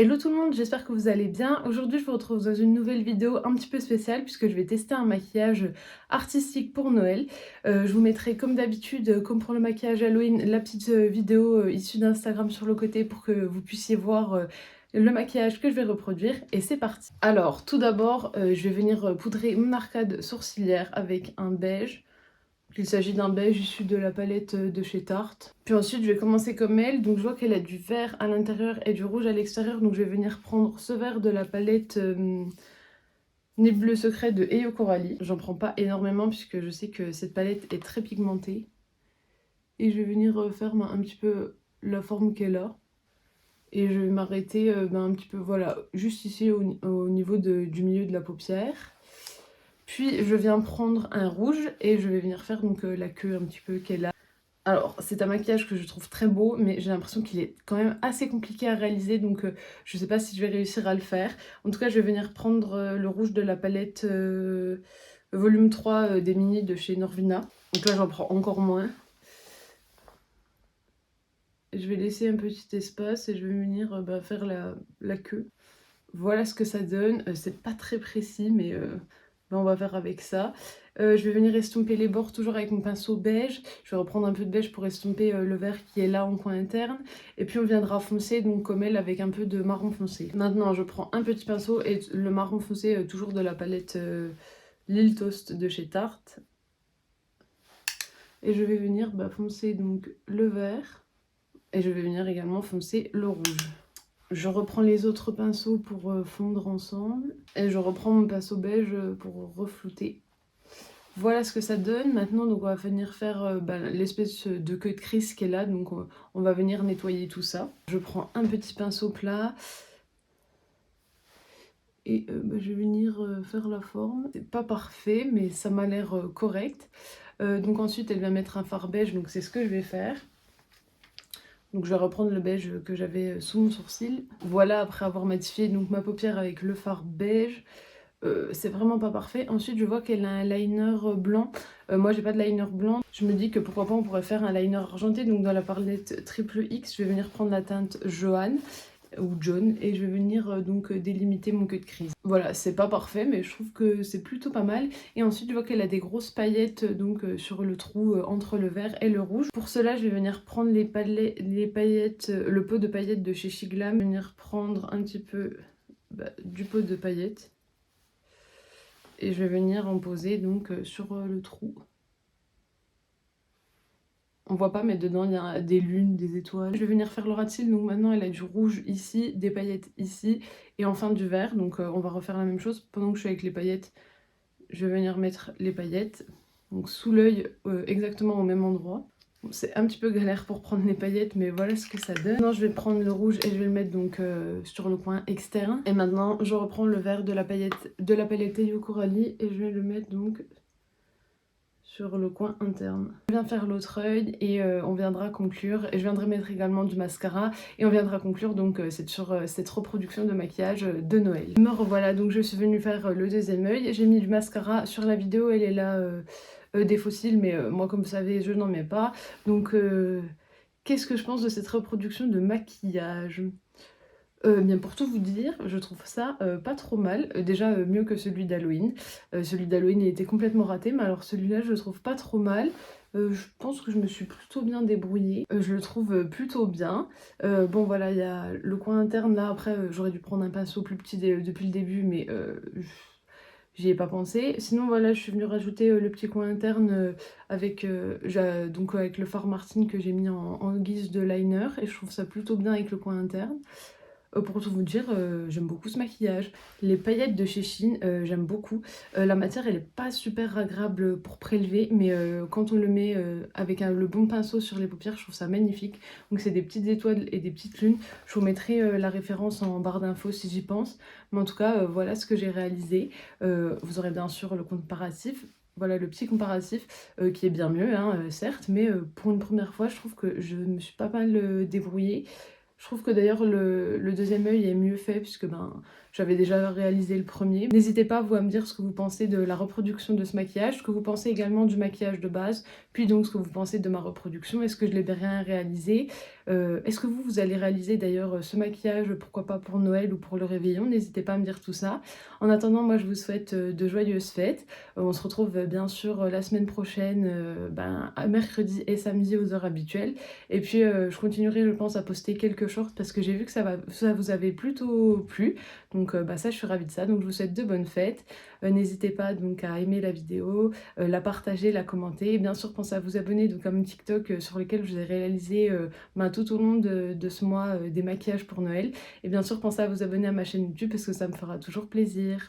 Hello tout le monde, j'espère que vous allez bien. Aujourd'hui, je vous retrouve dans une nouvelle vidéo un petit peu spéciale puisque je vais tester un maquillage artistique pour Noël. Je vous mettrai comme d'habitude, comme pour le maquillage Halloween, la petite vidéo issue d'Instagram sur le côté pour que vous puissiez voir le maquillage que je vais reproduire et c'est parti. Alors, tout d'abord, je vais venir poudrer mon arcade sourcilière avec un beige. Il s'agit d'un beige issu de la palette de chez Tarte. Puis ensuite, je vais commencer comme elle. Donc je vois qu'elle a du vert à l'intérieur et du rouge à l'extérieur. Donc je vais venir prendre ce vert de la palette Nez Bleu Secret de Eyo Coralie. J'en prends pas énormément puisque je sais que cette palette est très pigmentée. Et je vais venir faire un petit peu la forme qu'elle a. Et je vais m'arrêter un petit peu, voilà, juste ici au niveau du milieu de la paupière. Puis je viens prendre un rouge et je vais venir faire donc la queue un petit peu qu'elle a. Alors c'est un maquillage que je trouve très beau mais j'ai l'impression qu'il est quand même assez compliqué à réaliser donc je sais pas si je vais réussir à le faire. En tout cas je vais venir prendre le rouge de la palette volume 3 des mini de chez Norvina. Donc là j'en prends encore moins. Je vais laisser un petit espace et je vais venir faire la queue. Voilà ce que ça donne. C'est pas très précis mais on va faire avec ça. Je vais venir estomper les bords toujours avec mon pinceau beige. Je vais reprendre un peu de beige pour estomper le vert qui est là en coin interne. Et puis on viendra foncer donc comme elle avec un peu de marron foncé. Maintenant je prends un petit pinceau et le marron foncé toujours de la palette Lil Toast de chez Tarte. Et je vais venir foncer donc le vert. Et je vais venir également foncer le rouge. Je reprends les autres pinceaux pour fondre ensemble. Et je reprends mon pinceau beige pour reflouter. Voilà ce que ça donne. Maintenant, donc, on va venir faire l'espèce de queue de crise qu'elle a. Donc, on va venir nettoyer tout ça. Je prends un petit pinceau plat. Et je vais venir faire la forme. C'est pas parfait, mais ça m'a l'air correct. Donc ensuite, elle va mettre un fard beige. Donc, c'est ce que je vais faire. Donc je vais reprendre le beige que j'avais sous mon sourcil. Voilà, après avoir matifié donc ma paupière avec le fard beige. C'est vraiment pas parfait. Ensuite je vois qu'elle a un liner blanc. Moi j'ai pas de liner blanc. Je me dis que pourquoi pas on pourrait faire un liner argenté. Donc dans la palette triple X, je vais venir prendre la teinte Johan ou John et je vais venir donc délimiter mon queue de crise. Voilà, c'est pas parfait mais je trouve que c'est plutôt pas mal. Et ensuite je vois qu'elle a des grosses paillettes donc sur le trou entre le vert et le rouge. Pour cela je vais venir prendre les paillettes, le pot de paillettes de chez Shiglam. Venir prendre un petit peu du pot de paillettes. Et je vais venir en poser donc sur le trou. On voit pas mais dedans il y a des lunes, des étoiles. Je vais venir faire le ras de cils, donc maintenant elle a du rouge ici, des paillettes ici et enfin du vert. Donc on va refaire la même chose. Pendant que je suis avec les paillettes, je vais venir mettre les paillettes donc sous l'œil exactement au même endroit. Bon, c'est un petit peu galère pour prendre les paillettes mais voilà ce que ça donne. Maintenant je vais prendre le rouge et je vais le mettre donc sur le coin externe. Et maintenant je reprends le vert de la palette Eyo Coralie et je vais le mettre donc sur le coin interne. Je viens faire l'autre œil et on viendra conclure. Et je viendrai mettre également du mascara et on viendra conclure donc cette reproduction de maquillage de Noël. Me revoilà, donc je suis venue faire le deuxième œil. J'ai mis du mascara sur la vidéo, elle est là des fossiles, mais moi comme vous savez je n'en mets pas. Donc qu'est-ce que je pense de cette reproduction de maquillage ? Bien pour tout vous dire, je trouve ça pas trop mal. Déjà mieux que celui d'Halloween. Celui d'Halloween il était complètement raté, mais alors celui-là je le trouve pas trop mal. Je pense que je me suis plutôt bien débrouillée. Je le trouve plutôt bien. Bon voilà, il y a le coin interne là. Après j'aurais dû prendre un pinceau plus petit depuis le début, mais j'y ai pas pensé. Sinon voilà, je suis venue rajouter le petit coin interne avec le fard Martine que j'ai mis en guise de liner. Et je trouve ça plutôt bien avec le coin interne. Pour tout vous dire, j'aime beaucoup ce maquillage. Les paillettes de chez Shein, j'aime beaucoup. La matière, elle est pas super agréable pour prélever, mais quand on le met avec le bon pinceau sur les paupières, je trouve ça magnifique. Donc c'est des petites étoiles et des petites lunes. Je vous mettrai la référence en barre d'infos si j'y pense. Mais en tout cas, voilà ce que j'ai réalisé. Vous aurez bien sûr le comparatif. Voilà le petit comparatif qui est bien mieux, hein, certes, mais pour une première fois, je trouve que je me suis pas mal débrouillée. Je trouve que d'ailleurs le deuxième œil est mieux fait puisque j'avais déjà réalisé le premier. N'hésitez pas vous à me dire ce que vous pensez de la reproduction de ce maquillage, ce que vous pensez également du maquillage de base, puis donc ce que vous pensez de ma reproduction, est-ce que je l'ai bien réalisé. Est-ce que vous allez réaliser d'ailleurs ce maquillage, pourquoi pas pour Noël ou pour le réveillon? N'hésitez pas à me dire tout ça. En attendant, moi je vous souhaite de joyeuses fêtes. On se retrouve bien sûr la semaine prochaine, à mercredi et samedi aux heures habituelles. Et puis je continuerai, je pense, à poster quelques shorts parce que j'ai vu que ça vous avait plutôt plu. Donc ça, je suis ravie de ça. Donc je vous souhaite de bonnes fêtes. N'hésitez pas donc à aimer la vidéo, la partager, la commenter. Et bien sûr, pensez à vous abonner donc à mon TikTok sur lequel je vous ai réalisé tout au long de ce mois des maquillages pour Noël. Et bien sûr, pensez à vous abonner à ma chaîne YouTube parce que ça me fera toujours plaisir.